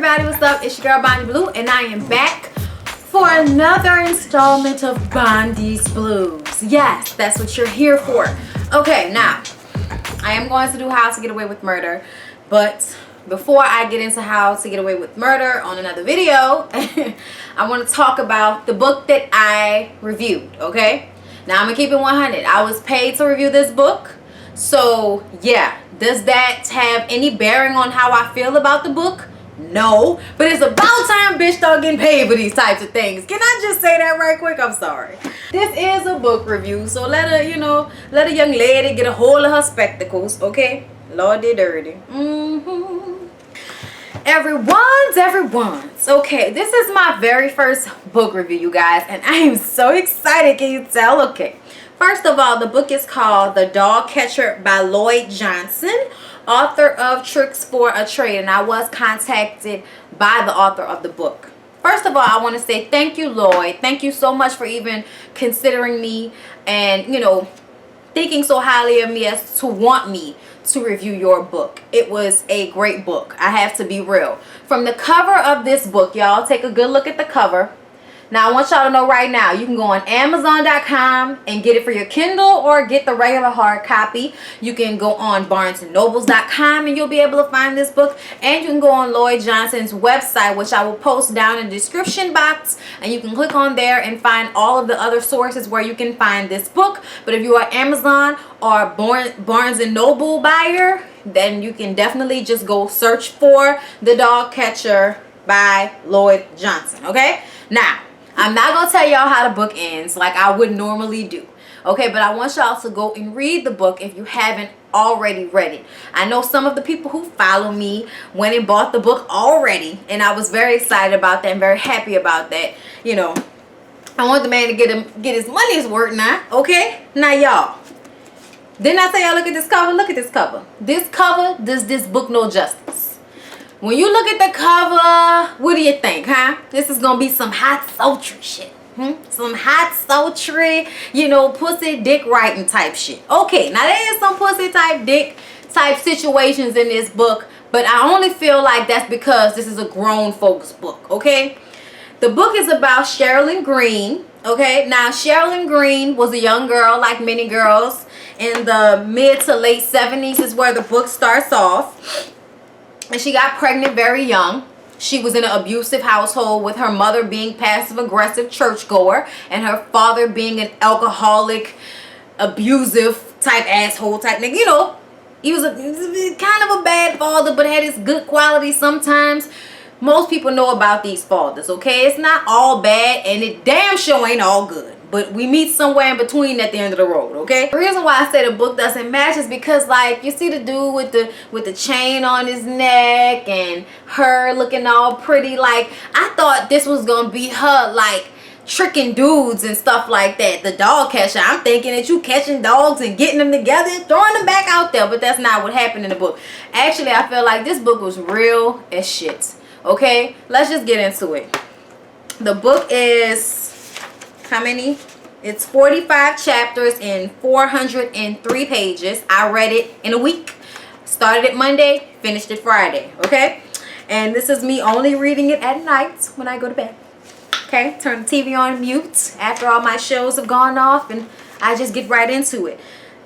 everybody, what's up? It's your girl Bondi Blue, and I am back for another installment of Bondi's Blues. Yes, that's what you're here for. Okay, now I am going to do How to Get Away with Murder, but before I get into How to Get Away with Murder on another video, I want to talk about the book that I reviewed. Okay, now I'm gonna keep it 100. I was paid to review this book, so yeah. Does that have any bearing on how I feel about the book? No, but it's about time bitch start getting paid for these types of things. Can I just say that right quick? I'm sorry. This is a book review, so let a young lady get a hold of her spectacles, okay? Lordy dirty. Everyone's. Okay, this is my very first book review, you guys, and I am so excited. Can you tell? Okay. First of all, the book is called The Dog Catcher by Lloyd Johnson, author of Tricks for a Trade, and I was contacted by the author of the book. First of all, I want to say thank you, Lloyd. Thank you so much for even considering me and, thinking so highly of me as to want me to review your book. It was a great book. I have to be real. From the cover of this book, y'all, take a good look at the cover. Now, I want y'all to know right now, you can go on Amazon.com and get it for your Kindle or get the regular hard copy. You can go on BarnesandNobles.com and you'll be able to find this book. And you can go on Lloyd Johnson's website, which I will post down in the description box. And you can click on there and find all of the other sources where you can find this book. But if you are Amazon or Barnes and Noble buyer, then you can definitely just go search for The Dog Catcher by Lloyd Johnson, okay? Now, I'm not going to tell y'all how the book ends like I would normally do. Okay, but I want y'all to go and read the book if you haven't already read it. I know some of the people who follow me went and bought the book already, and I was very excited about that and very happy about that. I want the man to get his money's worth now, okay? Now, y'all, didn't I tell y'all look at this cover? Look at this cover. This cover does this book no justice. When you look at the cover, what do you think, huh? This is going to be some hot sultry shit. Some hot sultry, pussy dick writing type shit. Okay, now there is some pussy type dick type situations in this book, but I only feel like that's because this is a grown folks book, okay? The book is about Sherilyn Green, okay? Now, Sherilyn Green was a young girl, like many girls, in the mid to late 70s is where the book starts off. And she got pregnant very young. She was in an abusive household with her mother being passive-aggressive churchgoer and her father being an alcoholic, abusive type asshole type nigga. He was kind of a bad father, but had his good qualities sometimes. Most people know about these fathers, okay? It's not all bad, and it damn sure ain't all good. But we meet somewhere in between at the end of the road, okay? The reason why I say the book doesn't match is because, like, you see the dude with the chain on his neck and her looking all pretty. Like, I thought this was gonna be her, like, tricking dudes and stuff like that. The dog catcher. I'm thinking that you catching dogs and getting them together and throwing them back out there. But that's not what happened in the book. Actually, I feel like this book was real as shit. Okay? Let's just get into it. The book is... how many? It's 45 chapters and 403 pages. I read it in a week. Started it Monday, finished it Friday, okay? And this is me only reading it at night when I go to bed. Okay? Turn the TV on mute after all my shows have gone off, and I just get right into it.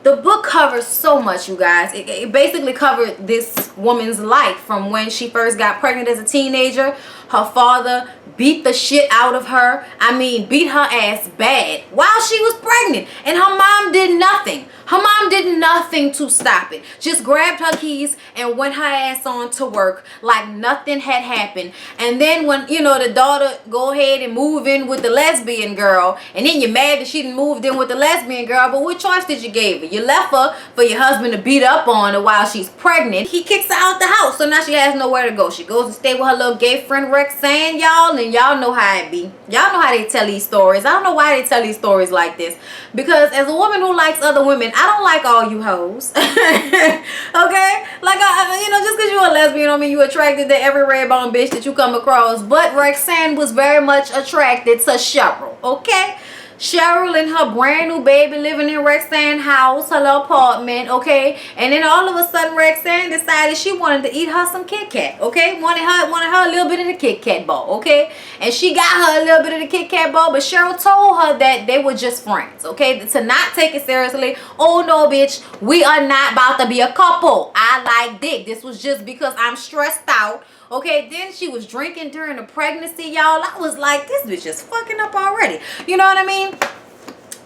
The book covers so much, you guys. It basically covered this woman's life from when she first got pregnant as a teenager. Her father beat the shit out of her. I mean, beat her ass bad while she was pregnant. And her mom did nothing. Her mom did nothing to stop it. Just grabbed her keys and went her ass on to work like nothing had happened. And then when, the daughter go ahead and move in with the lesbian girl, and then you're mad that she didn't move in with the lesbian girl, but what choice did you give her? You left her for your husband to beat up on her while she's pregnant. He kicks her out the house, so now she has nowhere to go. She goes and stay with her little gay friend Roxanne, y'all, and y'all know how it be. Y'all know how they tell these stories. I don't know why they tell these stories like this, because as a woman who likes other women, I don't like all you hoes. Okay? Like, just because you're a lesbian don't mean you attracted to every red-bone bitch that you come across. But Roxanne was very much attracted to Cheryl. Okay? Cheryl and her brand new baby living in Rexanne's house, her little apartment, okay? And then all of a sudden Rexanne decided she wanted to eat her some Kit Kat, okay? Wanted her a little bit of the Kit Kat bar, okay? And she got her a little bit of the Kit Kat bar, but Cheryl told her that they were just friends, okay? To not take it seriously. Oh no, bitch, we are not about to be a couple. I like dick. This was just because I'm stressed out. Okay, then she was drinking during the pregnancy, y'all. I was like, this bitch is fucking up already. You know what I mean?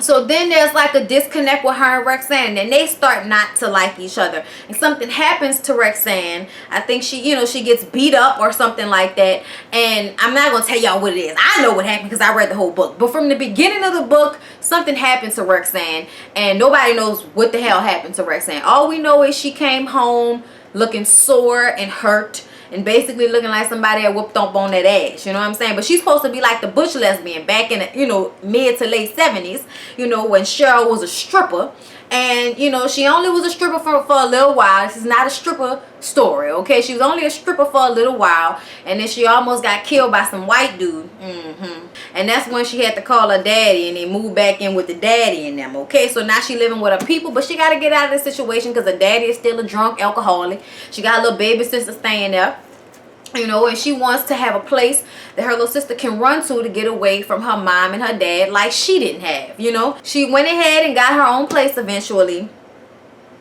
So then there's like a disconnect with her and Rexanne, and they start not to like each other. And something happens to Rexanne. I think she, you know, she gets beat up or something like that. And I'm not going to tell y'all what it is. I know what happened because I read the whole book. But from the beginning of the book, something happened to Rexanne, and nobody knows what the hell happened to Rexanne. All we know is she came home looking sore and hurt, and basically looking like somebody had whooped up on that ass, you know what I'm saying? But she's supposed to be like the butch lesbian back in the, you know, mid to late 70s, you know, when Cheryl was a stripper. And, you know, she only was a stripper for a little while. This is not a stripper story, okay? She was only a stripper for a little while, and then she almost got killed by some white dude. And that's when she had to call her daddy, and they moved back in with the daddy and them, okay? So now she living with her people, but she got to get out of this situation because her daddy is still a drunk alcoholic. She got a little baby sister staying there, you know, and she wants to have a place that her little sister can run to get away from her mom and her dad like she didn't have, you know. She went ahead and got her own place eventually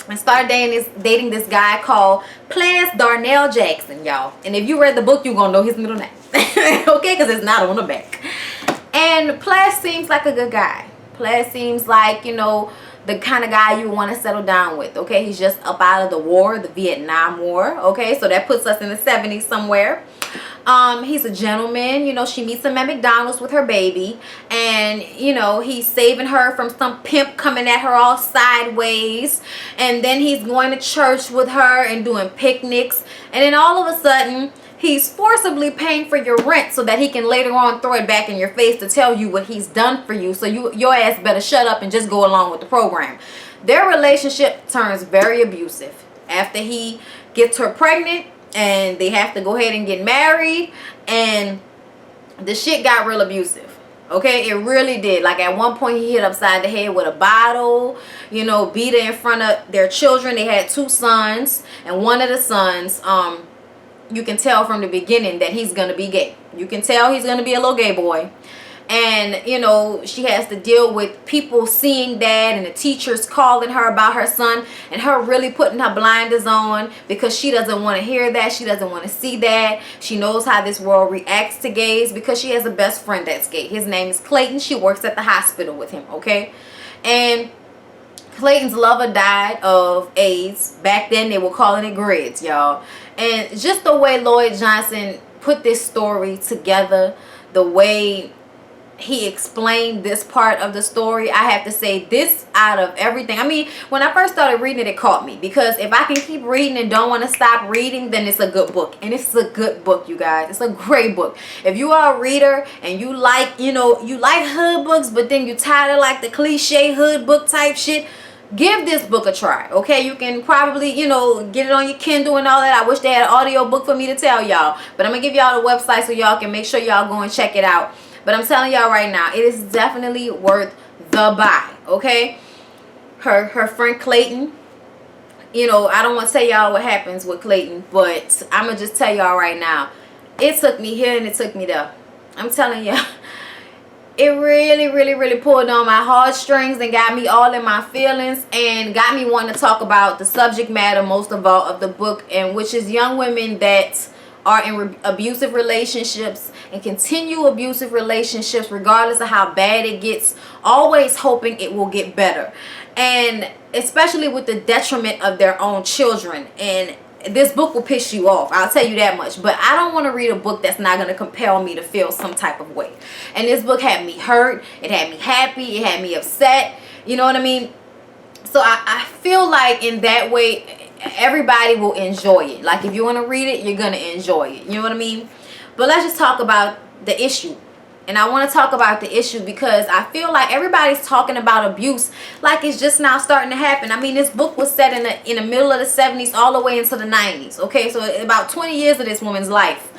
and started dating this guy called Plas Darnell Jackson, y'all. And if you read the book, you're going to know his middle name, okay, because it's not on the back. And Plas seems like a good guy. Plas seems like, you know, the kind of guy you want to settle down with, okay? He's just up out of the war, the Vietnam War, okay? So that puts us in the 70s somewhere. He's a gentleman. You know, she meets him at McDonald's with her baby, and, you know, he's saving her from some pimp coming at her all sideways, and then he's going to church with her and doing picnics, and then all of a sudden he's forcibly paying for your rent so that he can later on throw it back in your face to tell you what he's done for you. So your ass better shut up and just go along with the program. Their relationship turns very abusive after he gets her pregnant, and they have to go ahead and get married, and the shit got real abusive. Okay, it really did. Like at one point he hit upside the head with a bottle, you know, beat her in front of their children. They had 2 sons, and one of the sons, you can tell from the beginning that he's going to be gay. You can tell he's going to be a little gay boy. And, you know, she has to deal with people seeing that, and the teachers calling her about her son, and her really putting her blinders on because she doesn't want to hear that. She doesn't want to see that. She knows how this world reacts to gays because she has a best friend that's gay. His name is Clayton. She works at the hospital with him, okay? And Clayton's lover died of AIDS. Back then they were calling it grids, y'all. And just the way Lloyd Johnson put this story together, the way he explained this part of the story, I have to say, this out of everything, I mean, when I first started reading it caught me, because if I can keep reading and don't want to stop reading, then it's a good book. And it's a good book, you guys. It's a great book. If you are a reader and you like, you know, you like hood books, but then you tired of like the cliche hood book type shit, give this book a try, okay? You can probably, you know, get it on your Kindle and all that. I wish they had an audio book for me to tell y'all, but I'm gonna give y'all the website so y'all can make sure y'all go and check it out. But I'm telling y'all right now, it is definitely worth the buy, okay? Her friend Clayton, you know, I don't want to tell y'all what happens with Clayton, but I'm gonna just tell y'all right now, it took me here and it took me there. I'm telling y'all, it really pulled on my heartstrings and got me all in my feelings, and got me wanting to talk about the subject matter most of all of the book, and which is young women that are in abusive relationships and continue abusive relationships regardless of how bad it gets, always hoping it will get better, and especially with the detriment of their own children. And this book will piss you off, I'll tell you that much. But I don't want to read a book that's not going to compel me to feel some type of way. And this book had me hurt, it had me happy, it had me upset, you know what I mean? So I feel like in that way everybody will enjoy it. Like if you want to read it, you're going to enjoy it, you know what I mean? But let's just talk about the issue. And I want to talk about the issue because I feel like everybody's talking about abuse like it's just now starting to happen. I mean, this book was set in the middle of the 70s all the way into the 90s. Okay, so about 20 years of this woman's life.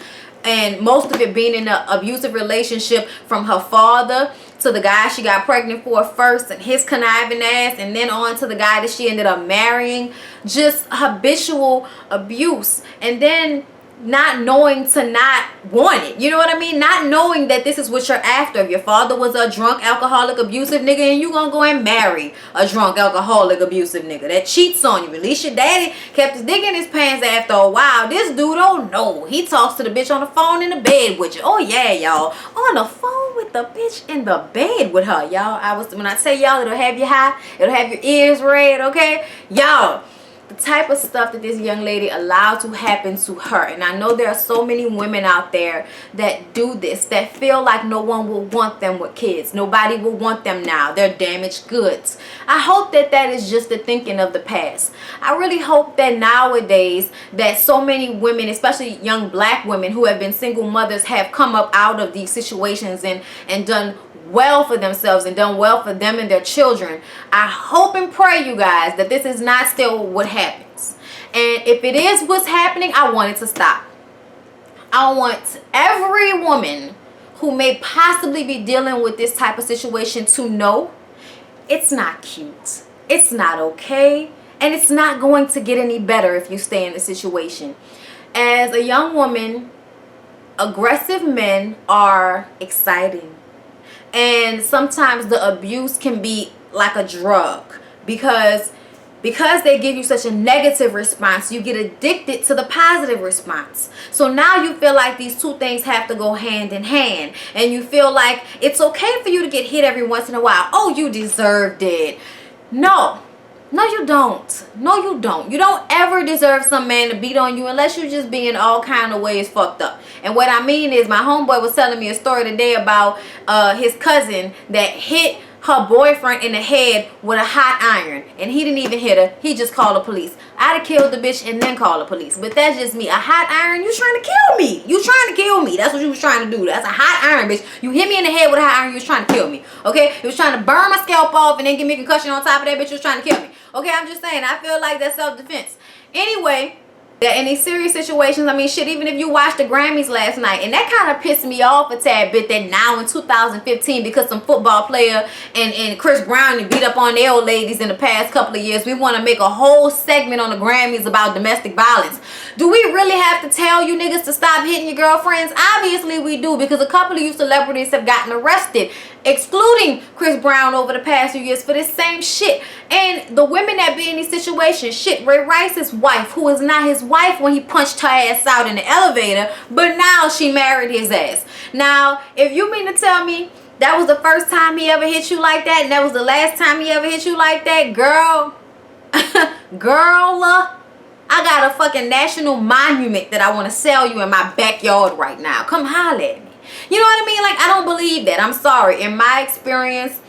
And most of it being in an abusive relationship from her father to the guy she got pregnant for first and his conniving ass, and then on to the guy that she ended up marrying. Just habitual abuse, and then not knowing to not want it. You know what I mean? Not knowing that this is what you're after. If your father was a drunk, alcoholic, abusive nigga, and you gonna go and marry a drunk, alcoholic, abusive nigga that cheats on you. At least your daddy kept his dick in his pants after a while. This dude don't know. He talks to the bitch on the phone in the bed with you. Oh yeah, y'all. On the phone with the bitch in the bed with her, y'all. When I say y'all, it'll have you high. It'll have your ears red, okay? Y'all, the type of stuff that this young lady allowed to happen to her. And I know there are so many women out there that do this, that feel like no one will want them with kids. Nobody will want them now. They're damaged goods. I hope that that is just the thinking of the past. I really hope that nowadays that so many women, especially young black women who have been single mothers, have come up out of these situations and done well for themselves and done well for them and their children. I hope and pray, you guys, that this is not still what happens. And if it is what's happening, I want it to stop. I want every woman who may possibly be dealing with this type of situation to know it's not cute, it's not okay, and it's not going to get any better if you stay in the situation. As a young woman, aggressive men are exciting. And sometimes the abuse can be like a drug because they give you such a negative response, you get addicted to the positive response. So now you feel like these two things have to go hand in hand, and you feel like it's okay for you to get hit every once in a while. Oh, you deserved it. No, you don't. No, you don't. You don't ever deserve some man to beat on you unless you're just being all kind of ways fucked up. And what I mean is, my homeboy was telling me a story today about his cousin that hit her boyfriend in the head with a hot iron, and he didn't even hit her. He just called the police. I'd have killed the bitch and then called the police, but that's just me. A hot iron? You trying to kill me? You trying to kill me? That's what you was trying to do. That's a hot iron, bitch. You hit me in the head with a hot iron. You was trying to kill me. Okay? You was trying to burn my scalp off and then give me a concussion on top of that, bitch. You was trying to kill me. Okay? I'm just saying. I feel like that's self-defense. Anyway, that in these serious situations, I mean, shit, even if you watched the Grammys last night, and that kind of pissed me off a tad bit, that now in 2015, because some football player and Chris Brown beat up on their old ladies in the past couple of years, we want to make a whole segment on the Grammys about domestic violence. Do we really have to tell you niggas to stop hitting your girlfriends? Obviously we do, because a couple of you celebrities have gotten arrested, excluding Chris Brown, over the past few years for this same shit. And the women that be in these situations, shit, Ray Rice's wife, who is not his wife when he punched her ass out in the elevator, but now she married his ass. Now, if you mean to tell me that was the first time he ever hit you like that, and that was the last time he ever hit you like that, girl, I got a fucking national monument that I want to sell you in my backyard right now. Come holler at me. You know what I mean? Like, I don't believe that. I'm sorry. In my experience,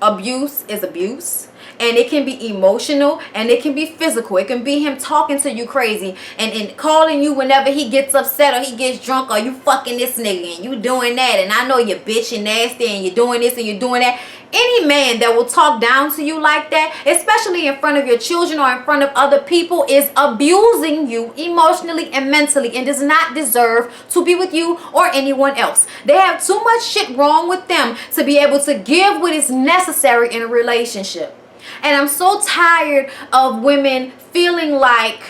abuse is abuse. And it can be emotional and it can be physical. It can be him talking to you crazy and calling you whenever he gets upset or he gets drunk, or you fucking this nigga and you doing that, and I know you're bitch and nasty and you're doing this and you're doing that. Any man that will talk down to you like that, especially in front of your children or in front of other people, is abusing you emotionally and mentally and does not deserve to be with you or anyone else. They have too much shit wrong with them to be able to give what is necessary in a relationship. And I'm so tired of women feeling like,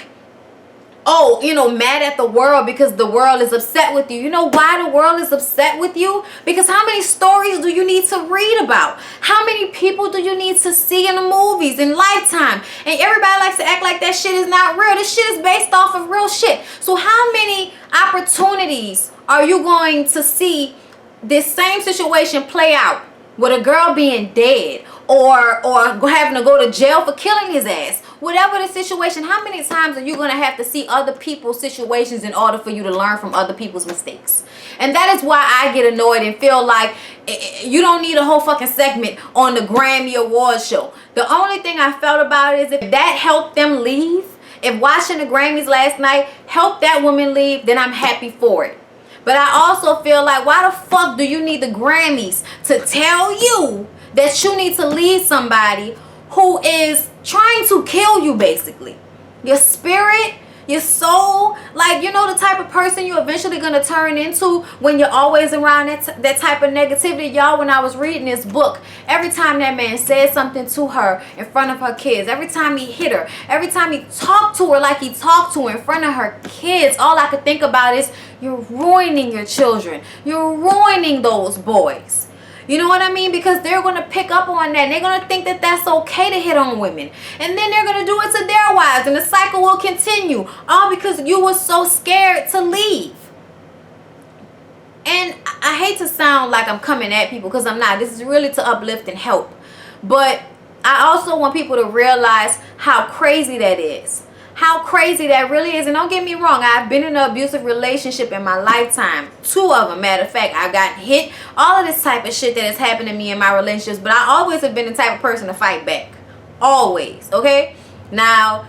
oh, you know, mad at the world because the world is upset with you. You know why the world is upset with you? Because how many stories do you need to read about? How many people do you need to see in the movies in Lifetime? And everybody likes to act like that shit is not real. This shit is based off of real shit. So how many opportunities are you going to see this same situation play out with a girl being dead or having to go to jail for killing his ass? Whatever the situation, how many times are you going to have to see other people's situations in order for you to learn from other people's mistakes? And that is why I get annoyed and feel like you don't need a whole fucking segment on the Grammy Awards show. The only thing I felt about it is if that helped them leave, if watching the Grammys last night helped that woman leave, then I'm happy for it. But I also feel like, why the fuck do you need the Grammys to tell you that you need to leave somebody who is trying to kill you, basically? Your spirit You're so, like, you know, the type of person you're eventually going to turn into when you're always around that type of negativity. Y'all, when I was reading this book, every time that man said something to her in front of her kids, every time he hit her, every time he talked to her like he talked to her in front of her kids, all I could think about is, you're ruining your children. You're ruining those boys. You know what I mean? Because they're going to pick up on that. They're going to think that that's okay to hit on women. And then they're going to do it to their wives. And the cycle will continue. All because you were so scared to leave. And I hate to sound like I'm coming at people, because I'm not. This is really to uplift and help. But I also want people to realize how crazy that is. How crazy that really is. And don't get me wrong, I've been in an abusive relationship in my lifetime. 2 of them. Matter of fact, I got hit. All of this type of shit that has happened to me in my relationships. But I always have been the type of person to fight back. Always. Okay? Now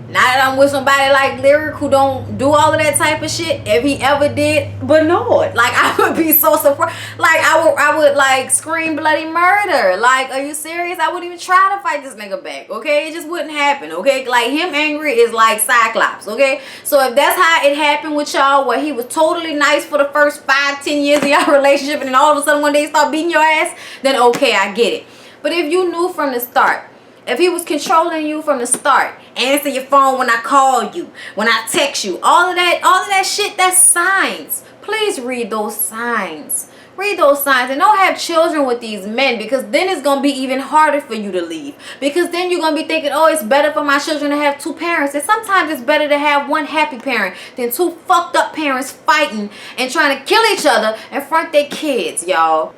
that I'm with somebody like Lyric who don't do all of that type of shit, if he ever did, but no, like, I would be so surprised. Like, I would like scream bloody murder. Like, are you serious? I wouldn't even try to fight this nigga back. Okay, it just wouldn't happen. Okay, like, him angry is like Cyclops. Okay, so if that's how it happened with y'all, where he was totally nice for the first 5-10 years of y'all relationship, and then all of a sudden one day he start beating your ass, then okay, I get it. But if you knew from the start, if he was controlling you from the start, answer your phone when I call you, when I text you, all of that shit, that's signs. Please read those signs. Read those signs, and don't have children with these men, because then it's going to be even harder for you to leave. Because then you're going to be thinking, oh, it's better for my children to have 2 parents. And sometimes it's better to have 1 happy parent than 2 fucked up parents fighting and trying to kill each other in front of their kids, y'all.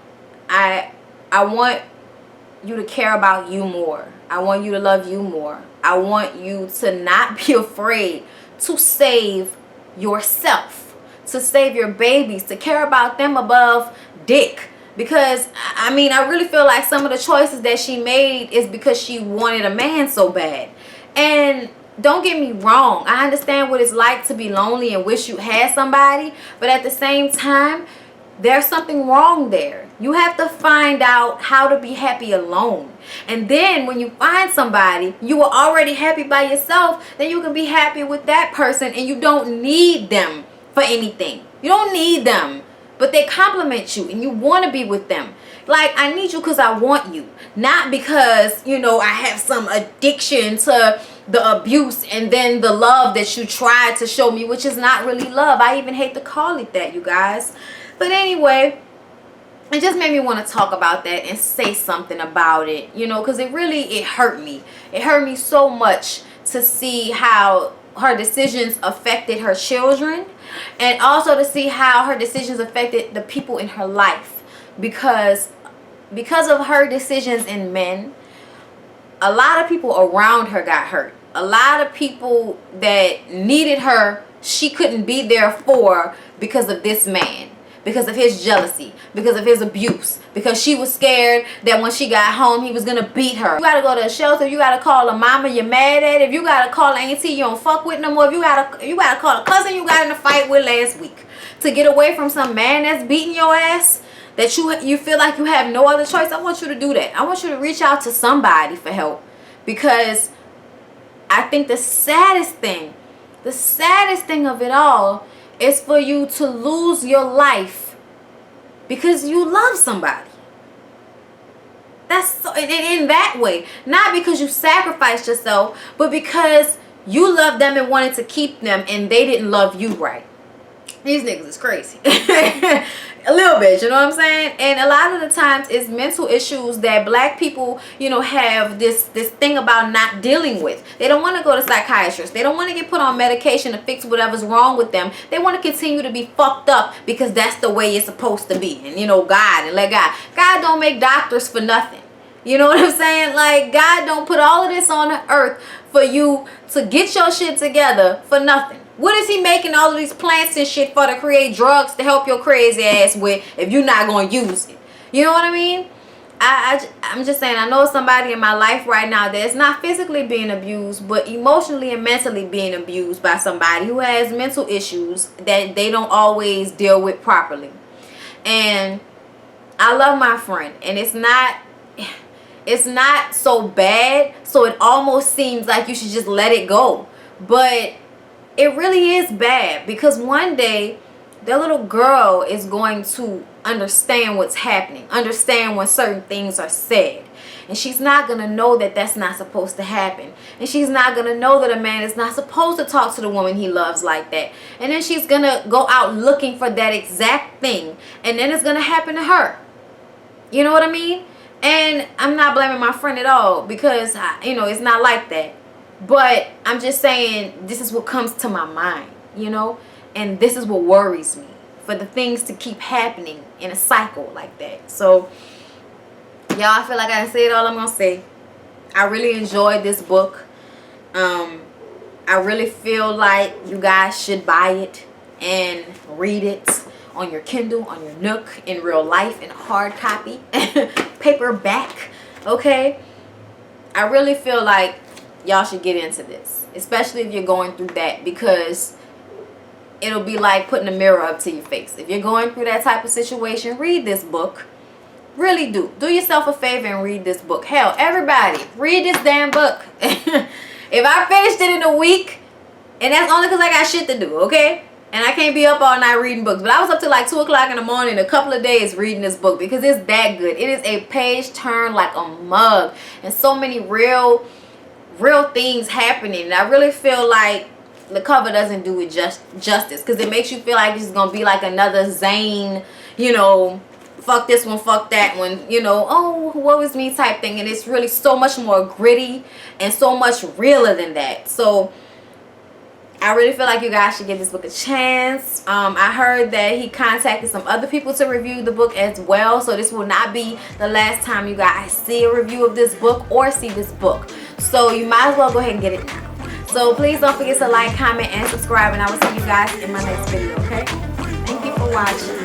I want you to care about you more. I want you to love you more. I want you to not be afraid to save yourself, to save your babies, to care about them above dick. Because, I mean, I really feel like some of the choices that she made is because she wanted a man so bad. And don't get me wrong, I understand what it's like to be lonely and wish you had somebody, but at the same time, there's something wrong there. You have to find out how to be happy alone. And then when you find somebody, you are already happy by yourself, then you can be happy with that person, and you don't need them for anything. You don't need them, but they compliment you and you want to be with them. Like, I need you because I want you, not because, you know, I have some addiction to the abuse and then the love that you tried to show me, which is not really love. I even hate to call it that, you guys. But anyway, it just made me want to talk about that and say something about it, you know, because it hurt me. It hurt me so much to see how her decisions affected her children, and also to see how her decisions affected the people in her life. Because of her decisions in men, a lot of people around her got hurt. A lot of people that needed her, she couldn't be there for because of this man. Because of his jealousy, because of his abuse, because she was scared that when she got home, he was going to beat her. You got to go to a shelter. You got to call a mama you're mad at. If you got to call an auntie you don't fuck with no more. If you got to call a cousin you got in a fight with last week to get away from some man that's beating your ass, that you feel like you have no other choice. I want you to do that. I want you to reach out to somebody for help, because I think the saddest thing of it all is for you to lose your life because you love somebody. That's so, in that way. Not because you sacrificed yourself, but because you loved them and wanted to keep them, and they didn't love you right. These niggas is crazy. A little bit, you know what I'm saying? And a lot of the times it's mental issues that black people, you know, have this thing about not dealing with. They don't want to go to psychiatrists. They don't want to get put on medication to fix whatever's wrong with them. They want to continue to be fucked up because that's the way it's supposed to be. And, you know, God don't make doctors for nothing. You know what I'm saying? Like, God don't put all of this on the earth for you to get your shit together for nothing. What is he making all of these plants and shit for, to create drugs to help your crazy ass with if you're not going to use it? You know what I mean? I'm just saying, I know somebody in my life right now that's not physically being abused, but emotionally and mentally being abused by somebody who has mental issues that they don't always deal with properly. And I love my friend, and it's not so bad, so it almost seems like you should just let it go. But it really is bad, because one day that little girl is going to understand what's happening, understand when certain things are said. And she's not going to know that that's not supposed to happen. And she's not going to know that a man is not supposed to talk to the woman he loves like that. And then she's going to go out looking for that exact thing. And then it's going to happen to her. You know what I mean? And I'm not blaming my friend at all, because, it's not like that. But I'm just saying, this is what comes to my mind, and this is what worries me, for the things to keep happening in a cycle like that. So, y'all, I feel like I said all I'm going to say. I really enjoyed this book. I really feel like you guys should buy it and read it on your Kindle, on your Nook, in real life, in hard copy, paperback, okay? I really feel like y'all should get into this, especially if you're going through that, because it'll be like putting a mirror up to your face. If you're going through that type of situation, read this book. Really do. Do yourself a favor and read this book. Hell, everybody, read this damn book. If I finished it in a week, and that's only because I got shit to do, okay? And I can't be up all night reading books. But I was up till like 2 o'clock in the morning a couple of days reading this book, because it's that good. It is a page turn like a mug. And so many real things happening. And I really feel like the cover doesn't do it justice, because it makes you feel like it's going to be like another Zane, fuck this one, fuck that one, oh, what was me type thing. And it's really so much more gritty and so much realer than that. So I really feel like you guys should give this book a chance. I heard that he contacted some other people to review the book as well. So this will not be the last time you guys see a review of this book or see this book. So you might as well go ahead and get it now. So please don't forget to like, comment, and subscribe. And I will see you guys in my next video, okay? Thank you for watching.